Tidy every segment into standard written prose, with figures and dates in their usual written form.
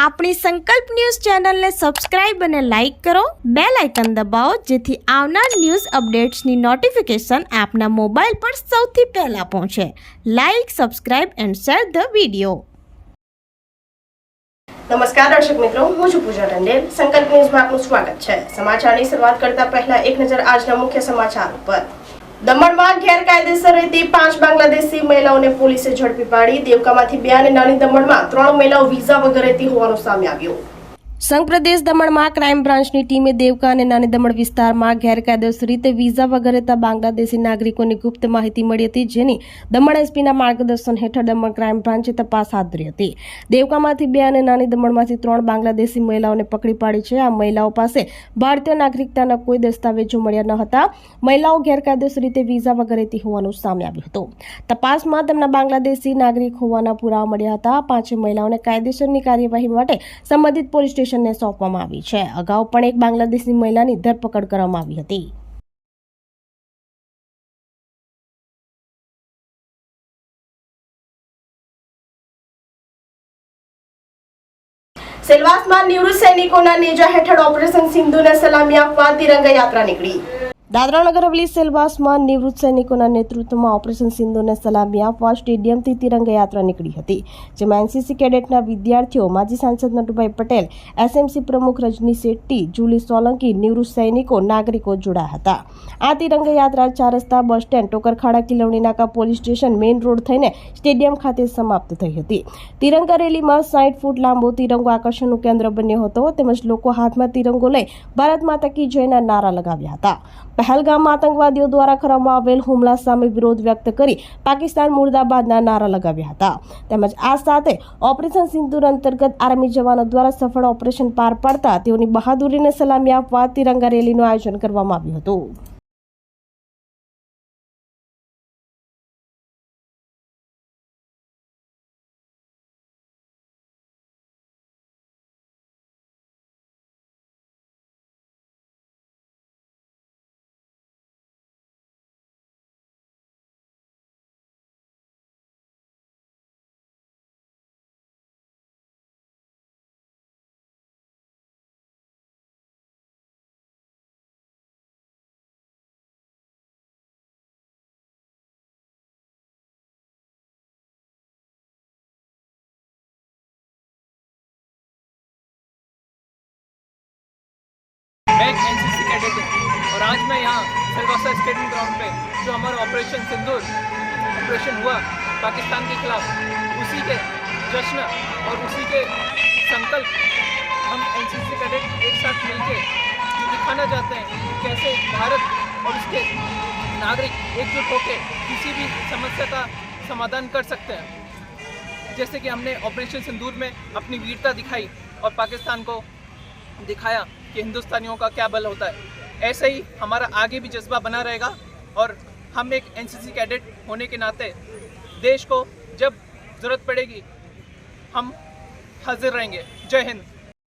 આપણી સંકલ્પ ન્યૂઝ ચેનલને સબસ્ક્રાઇબ અને લાઇક કરો, બેલ આઇકન દબાવો જેથી આવનાર ન્યૂઝ અપડેટ્સની નોટિફિકેશન આપના મોબાઈલ પર સૌથી પહેલા પહોંચે. Like, subscribe and share the video. નમસ્કાર દર્શક મિત્રો, હું છું પૂજા ટંડેલ. સંકલ્પ ન્યૂઝમાં આપનું સ્વાગત છે. સમાચારની શરૂઆત કરતા પહેલા એક નજર આજના મુખ્ય સમાચાર ઉપર. દમણમાં ગેરકાયદેસર રહેતી 5 બાંગ્લાદેશી મહિલાઓને પોલીસે ઝડપી પાડી. દેવકામાંથી 2 અને નાની દમણમાં 3 મહિલાઓ વિઝા વગર રહેતી હોવાનું સામે આવ્યું. સંઘ પ્રદેશ દમણમાં ક્રાઇમ બ્રાન્ચની ટીમે દેવકા અને નાની દમણ વિસ્તારમાં ગેરકાયદેસર રીતે વિઝા વગર રહેતા બાંગ્લાદેશી નાગરિકોની ગુપ્ત માહિતી મળી હતી, જેની દમણ એસપીના માર્ગદર્શન હેઠળ દમણ ક્રાઇમ બ્રાન્ચે તપાસ હાથ ધરી હતી. દેવકામાંથી 2 અને નાની દમણમાંથી 3 બાંગ્લાદેશી મહિલાઓને પકડી પાડી છે. આ મહિલાઓ પાસે ભારતીય નાગરિકતાના કોઈ દસ્તાવેજો મળ્યા ન હતા. મહિલાઓ ગેરકાયદેસર રીતે વિઝા વગર રહેતી હોવાનું સામે આવ્યું હતું. તપાસમાં તેમના બાંગ્લાદેશી નાગરિક હોવાના પુરાવા મળ્યા હતા. 5 મહિલાઓને કાયદેસરની કાર્યવાહી માટે સંબંધિત પોલીસ સ્ટેશનને સોંપવામાં આવી છે. અગાઉ પણ એક બાંગ્લાદેશી મહિલાની ધરપકડ કરવામાં આવી હતી. સેલવાસમાં નિવૃત્ત સૈનિકોના નેજા હેઠળ ઓપરેશન સિંધુને સલામી આપવા તિરંગા યાત્રા નીકળી. દાદરા નગર હવેલી સેલવાસમાં નિવૃત્ત સૈનિકોના નેતૃત્વમાં ઓપરેશન સિંધુને સલામી આપવા સ્ટેડિયમથી તિરંગા યાત્રા નીકળી હતી, જેમાં એનસીસી કેડેટના વિદ્યાર્થીઓ, માજી સાંસદ નટુભાઈ પટેલ, એસએમસી પ્રમુખ રજની શેટ્ટી, જુલી સોલંકી, નિવૃત્ત સૈનિકો, નાગરિકો જોડાયા હતા. આ તિરંગા યાત્રા 4 રસ્તા, બસ સ્ટેન્ડ, ટોકરખાડા, કિલવણી નાકા, પોલીસ સ્ટેશન, મેઇન રોડ થઈને સ્ટેડિયમ ખાતે સમાપ્ત થઈ હતી. તિરંગા રેલીમાં 60 ફૂટ લાંબો તિરંગો આકર્ષણનું કેન્દ્ર બન્યો હતો, તેમજ લોકો હાથમાં તિરંગો લઈ ભારત માતા કી જયના નારા લગાવ્યા હતા. પહેલગામમાં આતંકવાદીઓ દ્વારા કરવામાં આવેલ હુમલા સામે વિરોધ વ્યક્ત કરી પાકિસ્તાન મુર્દાબાદના નારા લગાવ્યા હતા. તેમજ આ સાથે ઓપરેશન સિંદૂર અંતર્ગત આર્મી જવાનો દ્વારા સફળ ઓપરેશન પાર પાડતા તેઓની બહાદુરીને સલામી આપવા તિરંગા રેલીનું આયોજન કરવામાં આવ્યું હતું. मैं एक एनसीसी कैडेट हूँ और आज मैं यहाँ सिलवासा स्टेडियम ग्राउंड पे जो हमारा ऑपरेशन सिंदूर ऑपरेशन हुआ पाकिस्तान के खिलाफ, उसी के जश्न और उसी के संकल्प हम एनसीसी कैडेट एक साथ मिलके दिखाना चाहते हैं कि कैसे भारत और उसके नागरिक एकजुट होकर किसी भी समस्या का समाधान कर सकते हैं. जैसे कि हमने ऑपरेशन सिंदूर में अपनी वीरता दिखाई और पाकिस्तान को दिखाया कि हिंदुस्तानियों का क्या बल होता है. ऐसे ही हमारा आगे भी जज्बा बना रहेगा और हम एक एनसीसी कैडेट होने के नाते देश को जब ज़रूरत पड़ेगी हम हाजिर रहेंगे. जय हिंद,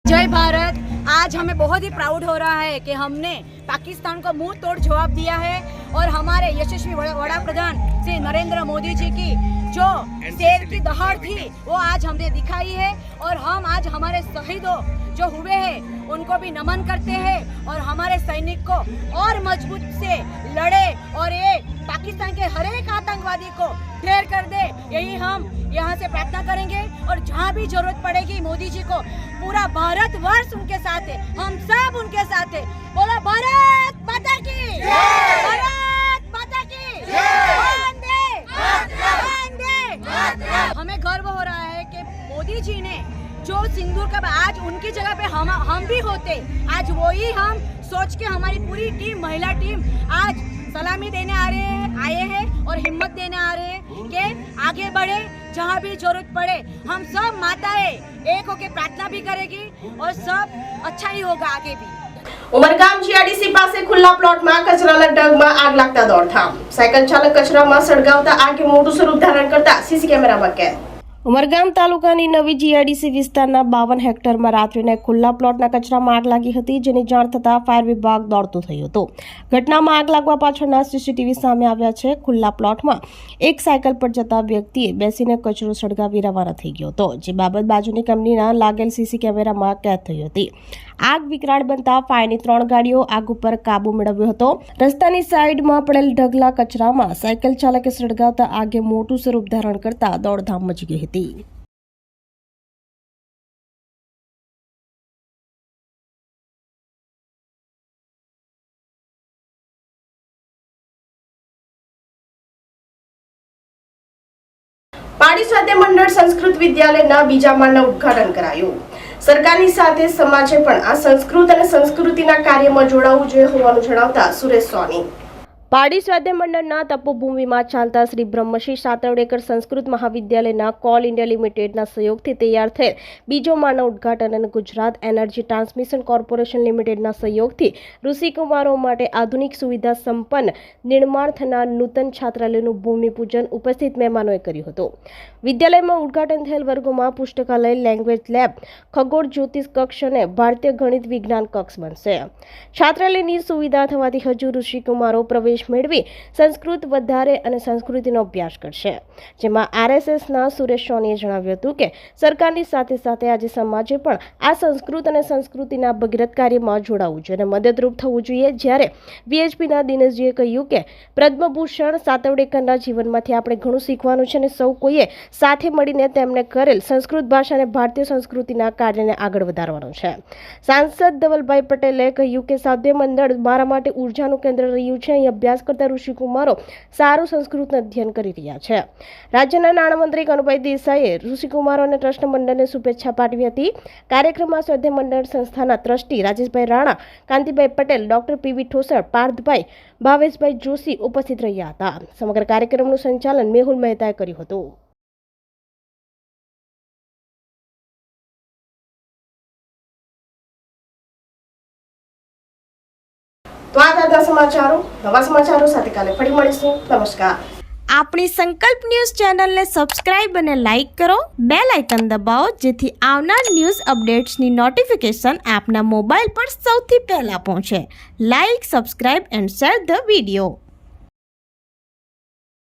जय भारत. आज हमें बहुत ही प्राउड हो रहा है कि हमने पाकिस्तान को मुंह तोड़ जवाब दिया है और हमारे यशस्वी वड़ा प्रधान श्री नरेंद्र मोदी जी की जो शेर की दहाड़ थी वो आज हमने दिखाई है और हम आज हमारे शहीदों जो हुए हैं उनको भी नमन करते हैं और हमारे सैनिक को और मजबूत से लड़े और ये पाकिस्तान के हर एक आतंकवादी को ढेर कर दे, यही हम यहाँ से प्रार्थना करेंगे. और जहाँ भी जरूरत पड़ेगी मोदी जी को पूरा भारत वर्ष उनके साथ है, हम सब उनके साथ है. बोलो भारत माता की जय, भारत माता की जय, वंदे मातरम. हमें गर्व हो रहा है कि मोदी जी ने जो सिंदूर का आज उनकी जगह पे हम भी होते, आज वही हम सोच के हमारी पूरी टीम, महिला टीम आज सलामी देने आए हैं और हिम्मत देने आ रहे हैं कि आगे बढ़े. जहाँ भी जरूरत पड़े हम सब माताएं एक होकर प्रार्थना भी करेगी और सब अच्छा ही होगा आगे भी. ઉમરગામ જીઆઈડીસી પાસે ખુલ્લા પ્લોટમાં કચરાના ઢગમાં આગ લાગતા દોડધામ. સાયકલ ચાલક કચરામાં સળગાવતા આગે મોટું સ્વરૂપ ધારણ કરતા સીસી કેમેરામાં કેદ. ઉમરગામ તાલુકાની નવી જીઆઈડીસી વિસ્તારના 52 હેક્ટરમાં રાત્રિના ખુલ્લા પ્લોટના કચરામાં આગ લાગી હતી, જેની જાણ થતાં ફાયર વિભાગ દોડતું થયું હતું. ઘટનામાં આગ લાગવા પાછળના સીસીટીવી સામે આવ્યા છે. ખુલ્લા પ્લોટમાં એક સાયકલ પર જતા વ્યક્તિએ બેસીને કચરો સળગાવી રવાના થઈ ગયો હતો, જે બાબત બાજુની કંપનીના લાગેલ સીસી કેમેરામાં કેદ થઈ હતી. આગ વિકરાળ બનતા ફાયરની 3 ગાડીઓ આગ ઉપર કાબુ મેળવ્યો હતો. રસ્તાની સાઈડમાં પડેલ ઢગલા કચરામાં સાયકલ ચાલકે સળગાવતા આગે મોટું સ્વરૂપ ધારણ કરતા દોડધામ મચી ગઈ હતી. પાડી સ્વાધ્યાય મંડળ સંસ્કૃત વિદ્યાલયના બીજા માળના ઉદ્ઘાટન કરાયું. સરકારની સાથે સમાજે પણ આ સંસ્કૃત અને સંસ્કૃતિના કાર્યમાં જોડાવવું જોઈએ હોવાનું જણાવતા સુરેશ સોની. પાડી સ્વાધ્યાય મંડળના તપોભૂમિમાં ચાલતા શ્રી બ્રહ્મશ્રી સાતવડેકર સંસ્કૃત મહાવિદ્યાલયના કોલ ઇન્ડિયા લિમિટેડના સહયોગથી તૈયાર થયેલ બીજો માળના ઉદ્ઘાટન અને ગુજરાત એનર્જી ટ્રાન્સમિશન કોર્પોરેશન લિમિટેડના સહયોગથી ઋષિકુમારો માટે આધુનિક સુવિધા સંપન્ન નિર્માણ થનાર નૂતન છાત્રાલયનું ભૂમિપૂજન ઉપસ્થિત મહેમાનોએ કર્યું હતું. વિદ્યાલયમાં ઉદ્ઘાટન થયેલ વર્ગોમાં પુસ્તકાલય, લેંગ્વેજ લેબ, ખગોળ જ્યોતિષ કક્ષ અને ભારતીય ગણિત વિજ્ઞાન કક્ષ બનશે. છાત્રાલયની સુવિધા થવાથી હજુ ઋષિકુમારો પ્રવેશ મેળવી સંસ્કૃત વધારે અને સંસ્કૃતિનો અભ્યાસ કરશે. જેમાં આરએસએસના સુરેશ સોનીએ જણાવ્યું હતું કે સરકારની સાથે સાથે આજે સમાજે પણ આ સંસ્કૃત અને સંસ્કૃતિના ભગીરથ કાર્યમાં જોડાવવું જોઈએ અને મદદરૂપ થવું જોઈએ. જ્યારે વીએચપીના દિનેશજીએ કહ્યું કે પદ્મભૂષણ સાતવડેકરના જીવનમાંથી આપણે ઘણું શીખવાનું છે અને સૌ કોઈએ સાથે મળીને તેમને કરેલ સંસ્કૃત ભાષા અને ભારતીય સંસ્કૃતિના કાર્યને આગળ વધારવાનું છે. સાંસદ ધવલભાઈ પટેલે કહ્યું કે સ્વાધ્યાય મંડળ મારા માટે ઉર્જાનું કેન્દ્ર રહ્યું છે. અહીં અભ્યાસ કરતા ઋષિકુમારો સારું સંસ્કૃતનું અધ્યયન કરી રહ્યા છે. રાજ્યના નાણામંત્રી કનુભાઈ દેસાઈએ ઋષિકુમારો અને ટ્રસ્ટ મંડળને શુભેચ્છા પાઠવી હતી. કાર્યક્રમમાં સ્વાધ્યાય મંડળ સંસ્થાના trustee Rajeshbhai Rana, Kantibhai Patel, doctor PV Thosar, Parthbhai, Bhaveshbhai Joshi ઉપસ્થિત રહ્યા હતા. સમગ્ર કાર્યક્રમનું સંચાલન મેહુલ મહેતાએ કર્યું હતું. તો આ હતા સમાચારો. નવા સમાચારો સાથે કાલે ફરી મળીશું. નમસ્કાર. આપણી સંકલ્પ ન્યૂઝ ચેનલને સબસ્ક્રાઇબ અને લાઇક કરો, બેલ આઇકન દબાવો, જેથી આવનાર ન્યૂઝ અપડેટ્સની નોટિફિકેશન આપના મોબાઈલ પર સૌથી પહેલા પહોંચે. Like, subscribe and share the video.